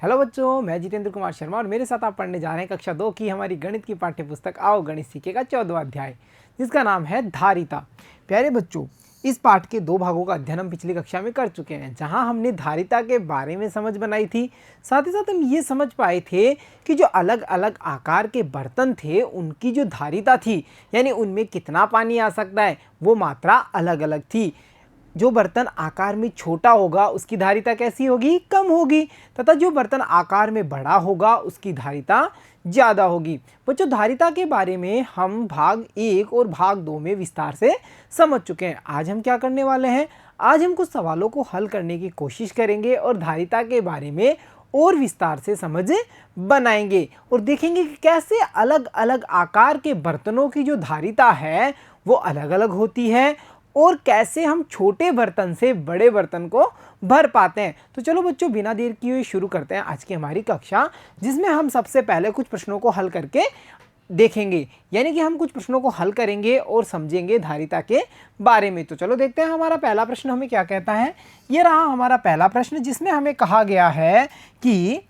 Hello बच्चों, मैं जितेंद्र कुमार शर्मा और मेरे साथ आप पढ़ने जा रहे हैं कक्षा 2 की हमारी गणित की पाठ्य पुस्तक आओ गणित सीखेगा 14वां अध्याय, जिसका नाम है धारिता। प्यारे बच्चों, इस पाठ के 2 भागों का अध्ययन हम पिछली कक्षा में कर चुके हैं, जहां हमने धारिता के बारे में समझ बनाई थी। साथ ही साथ हम ये समझ पाए थे कि जो अलग अलग आकार के बर्तन थे उनकी जो धारिता थी, यानी उनमें कितना पानी आ सकता है, वो मात्रा अलग अलग थी। जो बर्तन आकार में छोटा होगा उसकी धारिता कैसी होगी, कम होगी, तथा जो बर्तन आकार में बड़ा होगा उसकी धारिता ज़्यादा होगी। बच्चों, धारिता के बारे में हम भाग 1 और भाग 2 में विस्तार से समझ चुके हैं। आज हम क्या करने वाले हैं, आज हम कुछ सवालों को हल करने की कोशिश करेंगे और धारिता के बारे में और विस्तार से समझ बनाएंगे और देखेंगे कि कैसे अलग अलग आकार के बर्तनों की जो धारिता है वो अलग अलग होती है और कैसे हम छोटे बर्तन से बड़े बर्तन को भर पाते हैं। तो चलो बच्चों, बिना देर किए हुए शुरू करते हैं आज की हमारी कक्षा, जिसमें हम सबसे पहले कुछ प्रश्नों को हल करके देखेंगे। यानी कि हम कुछ प्रश्नों को हल करेंगे और समझेंगे धारिता के बारे में। तो चलो देखते हैं हमारा पहला प्रश्न हमें क्या कहता है। ये रहा हमारा पहला प्रश्न, जिसमें हमें कहा गया है कि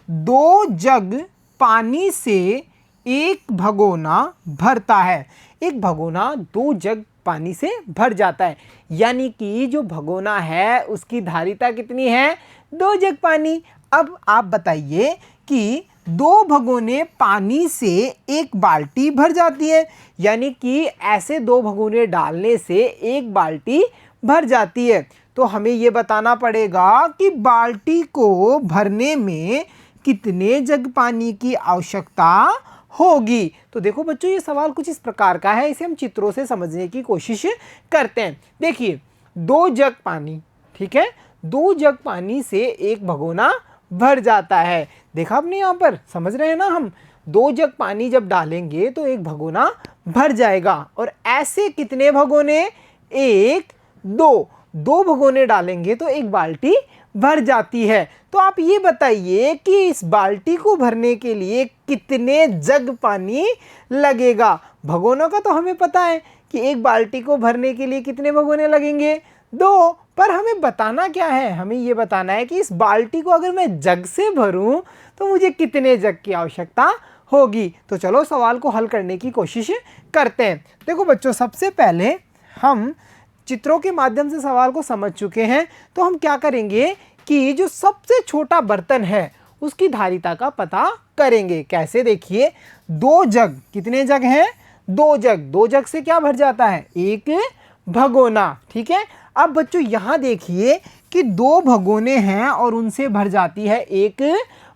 2 जग पानी से एक भगोना भरता है। एक भगोना 2 जग पानी से भर जाता है, यानी कि जो भगोना है उसकी धारिता कितनी है, 2 जग पानी। अब आप बताइए कि 2 भगोने पानी से एक बाल्टी भर जाती है, यानी कि ऐसे 2 भगोने डालने से एक बाल्टी भर जाती है। तो हमें ये बताना पड़ेगा कि बाल्टी को भरने में कितने जग पानी की आवश्यकता होगी। तो देखो बच्चों, ये सवाल कुछ इस प्रकार का है, इसे हम चित्रों से समझने की कोशिश करते हैं। देखिए, 2 जग पानी, ठीक है, 2 जग पानी से एक भगोना भर जाता है। देखा आपने, यहाँ पर समझ रहे हैं ना हम, 2 जग पानी जब डालेंगे तो एक भगोना भर जाएगा। और ऐसे कितने भगोने, 1 2 भगोने डालेंगे तो एक बाल्टी भर जाती है। तो आप ये बताइए कि इस बाल्टी को भरने के लिए कितने जग पानी लगेगा। भगोनों का तो हमें पता है कि एक बाल्टी को भरने के लिए कितने भगोने लगेंगे, 2। पर हमें बताना क्या है, हमें ये बताना है कि इस बाल्टी को अगर मैं जग से भरूं तो मुझे कितने जग की आवश्यकता होगी। तो चलो सवाल को हल करने की कोशिश करते हैं। देखो बच्चों, सबसे पहले हम चित्रों के माध्यम से सवाल को समझ चुके हैं, तो हम क्या करेंगे कि जो सबसे छोटा बर्तन है उसकी धारिता का पता करेंगे। कैसे, देखिए, 2 जग, कितने जग हैं, 2 जग। 2 जग से क्या भर जाता है, एक भगोना, ठीक है। अब बच्चों यहाँ देखिए कि 2 भगोने हैं और उनसे भर जाती है एक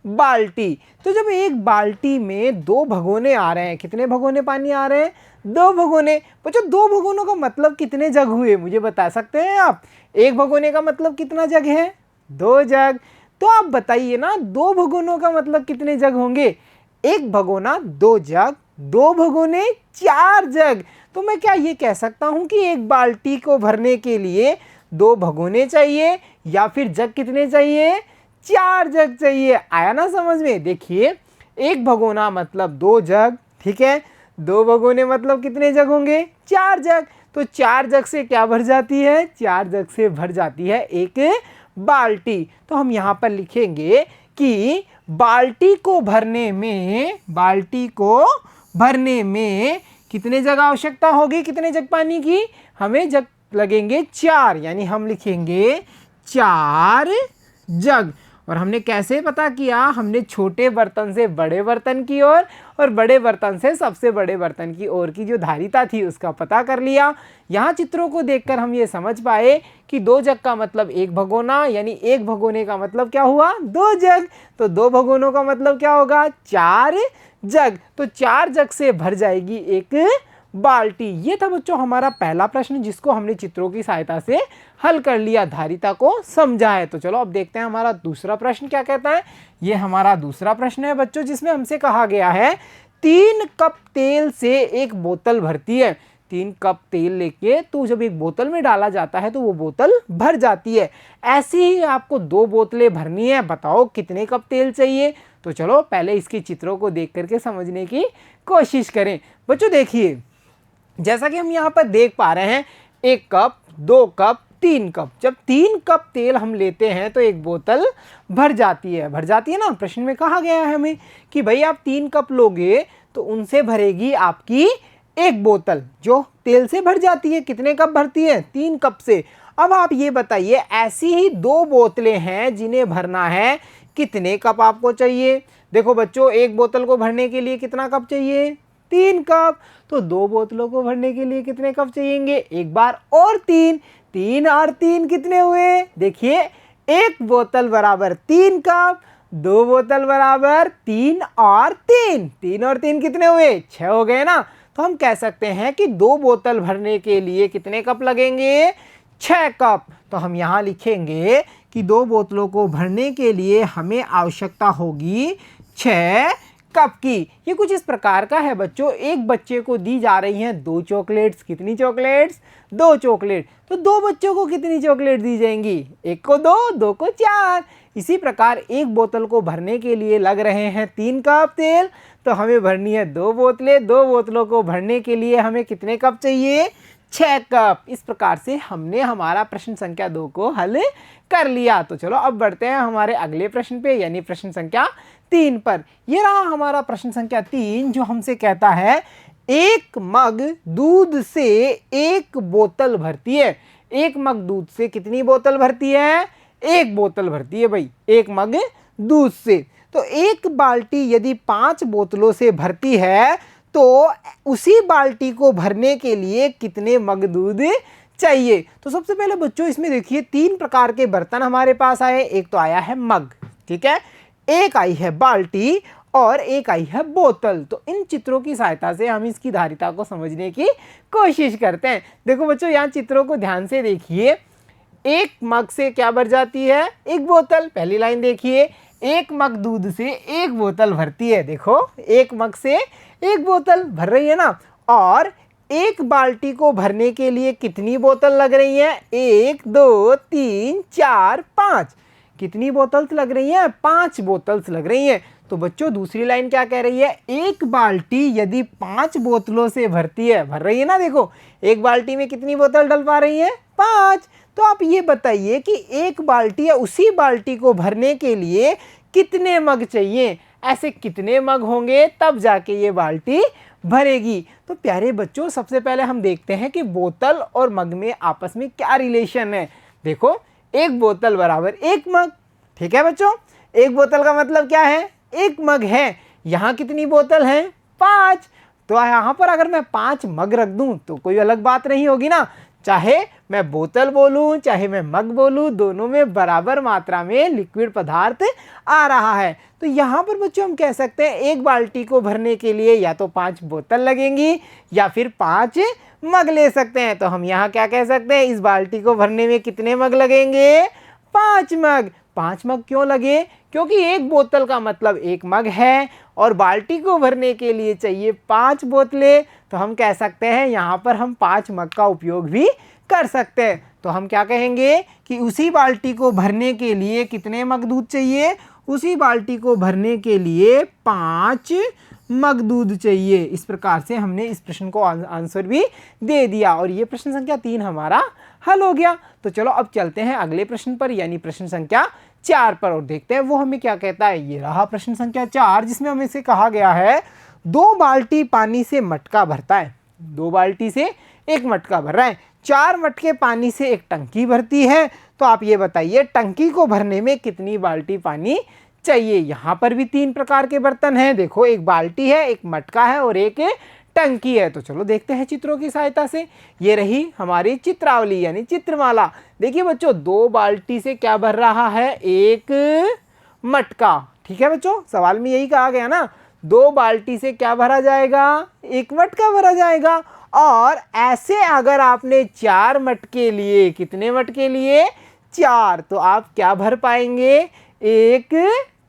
बाल्टी। तो जब एक बाल्टी में 2 भगोने आ रहे हैं, कितने भगोने पानी आ रहे हैं, 2 भगोने। बच्चों, 2 भगोनों का मतलब कितने जग हुए, मुझे बता सकते हैं आप। एक भगोने का मतलब कितना जग है, 2 जग। तो आप बताइए ना, 2 भगोनों का मतलब कितने जग होंगे, एक भगोना 2 जग, 2 भगोने 4 जग। तो मैं क्या ये कह सकता हूं कि एक बाल्टी को भरने के लिए 2 भगोने चाहिए, या फिर जग कितने चाहिए, 4 जग चाहिए। आया ना समझ में। देखिए, एक भगोना मतलब 2 जग, ठीक है, 2 भगोने मतलब कितने जग होंगे, 4 जग। तो 4 जग से क्या भर जाती है, 4 जग से भर जाती है एक बाल्टी। तो हम यहाँ पर लिखेंगे कि बाल्टी को भरने में कितने जग आवश्यकता होगी, कितने जग पानी की, हमें जग लगेंगे 4, यानी हम लिखेंगे 4 जग। और हमने कैसे पता किया, हमने छोटे बर्तन से बड़े बर्तन की ओर और बड़े बर्तन से सबसे बड़े बर्तन की ओर की जो धारिता थी उसका पता कर लिया। यहाँ चित्रों को देखकर हम ये समझ पाए कि 2 जग का मतलब एक भगोना, यानी एक भगोने का मतलब क्या हुआ, 2 जग। तो 2 भगोनों का मतलब क्या होगा, 4 जग। तो 4 जग से भर जाएगी एक बाल्टी। ये था बच्चों हमारा पहला प्रश्न, जिसको हमने चित्रों की सहायता से हल कर लिया, धारिता को समझा है। तो चलो अब देखते हैं हमारा दूसरा प्रश्न क्या कहता है। ये हमारा दूसरा प्रश्न है बच्चों, जिसमें हमसे कहा गया है 3 कप तेल से एक बोतल भरती है। 3 कप तेल लेके तो जब एक बोतल में डाला जाता है तो वो बोतल भर जाती है। ऐसे ही आपको 2 बोतलें भरनी है, बताओ कितने कप तेल चाहिए। तो चलो पहले इसके चित्रों को देख करके समझने की कोशिश करें। बच्चों देखिए, जैसा कि हम यहाँ पर देख पा रहे हैं, 1 कप, 2 कप, 3 कप। जब 3 कप तेल हम लेते हैं तो एक बोतल भर जाती है। भर जाती है ना, प्रश्न में कहा गया है हमें कि भाई आप 3 कप लोगे तो उनसे भरेगी आपकी एक बोतल जो तेल से भर जाती है। कितने कप भरती है? 3 कप से। अब आप ये बताइए, ऐसी ही 2 बोतलें हैं जिन्हें भरना है, कितने कप आपको चाहिए? देखो बच्चों, एक बोतल को भरने के लिए कितना कप चाहिए? 3 कप। तो 2 बोतलों को भरने के लिए कितने कप चाहिएंगे? एक बार और 3। 3 और 3 कितने हुए? देखिए, एक बोतल बराबर 3 कप, 2 बोतल बराबर 3 और 3। 3 और 3 कितने हुए? 6 हो गए ना। तो हम कह सकते हैं कि 2 बोतल भरने के लिए कितने कप लगेंगे? 6 कप। तो हम यहाँ लिखेंगे कि 2 बोतलों को भरने के लिए हमें आवश्यकता होगी 6 कप की। ये कुछ इस प्रकार का है बच्चों, एक बच्चे को दी जा रही हैं 2 चॉकलेट्स। कितनी चॉकलेट्स? 2 चॉकलेट। तो 2 बच्चों को कितनी चॉकलेट दी जाएंगी? एक को 2, 2 को 4। इसी प्रकार एक बोतल को भरने के लिए लग रहे हैं 3 कप तेल, तो हमें भरनी है 2 बोतलें। 2 बोतलों को भरने के लिए हमें कितने कप चाहिए? 6 कप। इस प्रकार से हमने हमारा प्रश्न संख्या 2 को हल कर लिया। तो चलो अब बढ़ते हैं हमारे अगले प्रश्न पे, यानी प्रश्न संख्या 3 पर। ये रहा हमारा प्रश्न संख्या 3, जो हमसे कहता है एक मग दूध से 1 बोतल भरती है। एक मग दूध से कितनी बोतल भरती है? 1 बोतल भरती है भाई, एक मग दूध से। तो एक बाल्टी यदि 5 बोतलों से भरती है तो उसी बाल्टी को भरने के लिए कितने मग दूध चाहिए? तो सबसे पहले बच्चों इसमें देखिए 3 प्रकार के बर्तन हमारे पास आए। एक तो आया है मग, ठीक है, एक आई है बाल्टी और एक आई है बोतल। तो इन चित्रों की सहायता से हम इसकी धारिता को समझने की कोशिश करते हैं। देखो बच्चों, यहाँ चित्रों को ध्यान से देखिए। एक मग से क्या भर जाती है? 1 बोतल। पहली लाइन देखिए, एक मग दूध से 1 बोतल भरती है। देखो, एक मग से 1 बोतल भर रही है ना। और एक बाल्टी को भरने के लिए कितनी बोतल लग रही है? 1, 2, 3, 4, 5। कितनी बोतल्स लग रही हैं? 5 बोतल्स लग रही हैं। तो बच्चों दूसरी लाइन क्या कह रही है? एक बाल्टी यदि 5 बोतलों से भरती है, भर रही है ना। देखो, एक बाल्टी में कितनी बोतल डल पा रही है? 5। तो आप ये बताइए कि एक बाल्टी या उसी बाल्टी को भरने के लिए कितने मग चाहिए? ऐसे कितने मग होंगे तब जाके ये बाल्टी भरेगी? तो प्यारे बच्चों, सबसे पहले हम देखते हैं कि बोतल और मग में आपस में क्या रिलेशन है। देखो, एक बोतल बराबर 1 मग, ठीक है बच्चों। एक बोतल का मतलब क्या है? 1 मग है। यहाँ कितनी बोतल है? 5। तो यहाँ पर अगर मैं 5 मग रख दूं तो कोई अलग बात नहीं होगी ना। चाहे मैं बोतल बोलूं चाहे मैं मग बोलूं, दोनों में बराबर मात्रा में लिक्विड पदार्थ आ रहा है। तो यहाँ पर बच्चों हम कह सकते हैं एक बाल्टी को भरने के लिए या तो 5 बोतल लगेंगी या फिर 5 मग ले सकते हैं। तो हम यहाँ क्या कह सकते हैं? इस बाल्टी को भरने में कितने मग लगेंगे? 5 मग। 5 मग क्यों लगे? क्योंकि एक बोतल का मतलब 1 मग है और बाल्टी को भरने के लिए चाहिए 5 बोतलें। तो हम कह सकते हैं यहाँ पर हम 5 मग का उपयोग भी कर सकते हैं। तो हम क्या कहेंगे कि उसी बाल्टी को भरने के लिए कितने मग दूध चाहिए? उसी बाल्टी को भरने के लिए 5 मग दूध चाहिए। इस प्रकार से हमने इस प्रश्न को आंसर भी दे दिया और ये प्रश्न संख्या 3 हमारा हल हो गया। तो चलो अब चलते हैं अगले प्रश्न पर, यानी प्रश्न संख्या 4 पर, और देखते हैं वो हमें क्या कहता है। ये रहा प्रश्न संख्या 4, जिसमें हमें से कहा गया है 2 बाल्टी पानी से मटका भरता है। 2 बाल्टी से 1 मटका भर रहा है। 4 मटके पानी से एक टंकी भरती है। तो आप ये बताइए टंकी को भरने में कितनी बाल्टी पानी चाहिए? यहाँ पर भी 3 प्रकार के बर्तन हैं। देखो, एक बाल्टी है, एक मटका है और एक टंकी है। तो चलो देखते हैं चित्रों की सहायता से। ये रही हमारी चित्रावली यानी चित्रमाला। देखिए बच्चों, 2 बाल्टी से क्या भर रहा है? 1 मटका, ठीक है बच्चों। सवाल में यही कहा गया ना, 2 बाल्टी से क्या भरा जाएगा? 1 मटका भरा जाएगा। और ऐसे अगर आपने 4 मटके लिए, कितने मटके लिए? 4, तो आप क्या भर पाएंगे? 1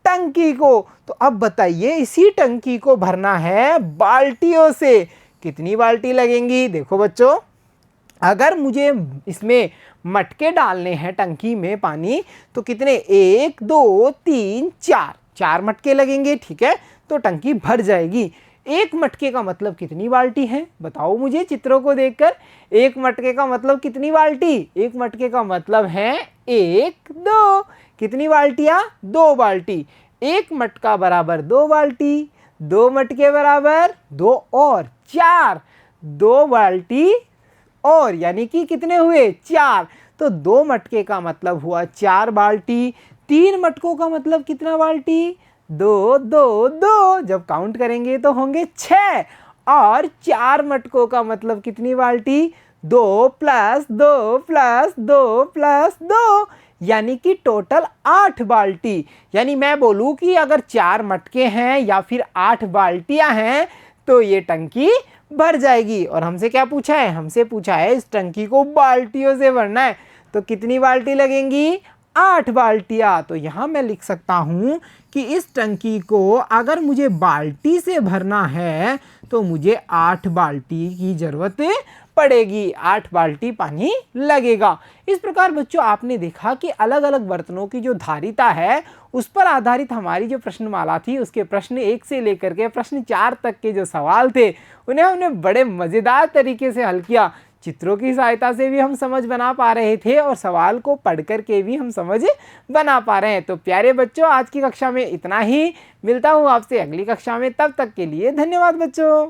टंकी को। तो अब बताइए, इसी टंकी को भरना है बाल्टियों से। कितनी बाल्टी लगेंगी? देखो बच्चों, अगर मुझे इसमें मटके डालने हैं टंकी में पानी, तो कितने? 1, 2, 3, 4 मटके लगेंगे, ठीक है। तो टंकी भर जाएगी। एक मटके का मतलब कितनी बाल्टी है? बताओ मुझे चित्रों को देखकर। एक मटके का मतलब कितनी बाल्टी? एक मटके का मतलब है 1 2। कितनी बाल्टियाँ? 2 बाल्टी। एक मटका बराबर 2 बाल्टी, 2 मटके बराबर 2 और 4, 2 बाल्टी और यानी कि कितने हुए? 4। तो 2 मटके का मतलब हुआ 4 बाल्टी। 3 मटकों का मतलब कितना बाल्टी? 2 2 2। जब काउंट करेंगे तो होंगे 6। और 4 मटकों का मतलब कितनी बाल्टी? 2 + 2 + 2 + 2 यानी कि टोटल 8 बाल्टी। यानी मैं बोलूँ कि अगर 4 मटके हैं या फिर 8 बाल्टियाँ हैं तो ये टंकी भर जाएगी। और हमसे क्या पूछा है? हमसे पूछा है इस टंकी को बाल्टियों से भरना है। तो कितनी बाल्टी लगेंगी? 8 बाल्टियाँ। तो यहाँ मैं लिख सकता हूँ कि इस टंकी को अगर मुझे बाल्टी से भरना है तो मुझे 8 बाल्टी की ज़रूरत पड़ेगी, 8 बाल्टी पानी लगेगा। इस प्रकार बच्चों आपने देखा कि अलग अलग बर्तनों की जो धारिता है उस पर आधारित हमारी जो प्रश्नमाला थी उसके प्रश्न 1 से लेकर के प्रश्न 4 तक के जो सवाल थे उन्हें हमने बड़े मज़ेदार तरीके से हल किया। चित्रों की सहायता से भी हम समझ बना पा रहे थे और सवाल को पढ़ कर के भी हम समझ बना पा रहे हैं। तो प्यारे बच्चों आज की कक्षा में इतना ही। मिलता हूँ आपसे अगली कक्षा में, तब तक के लिए धन्यवाद बच्चों।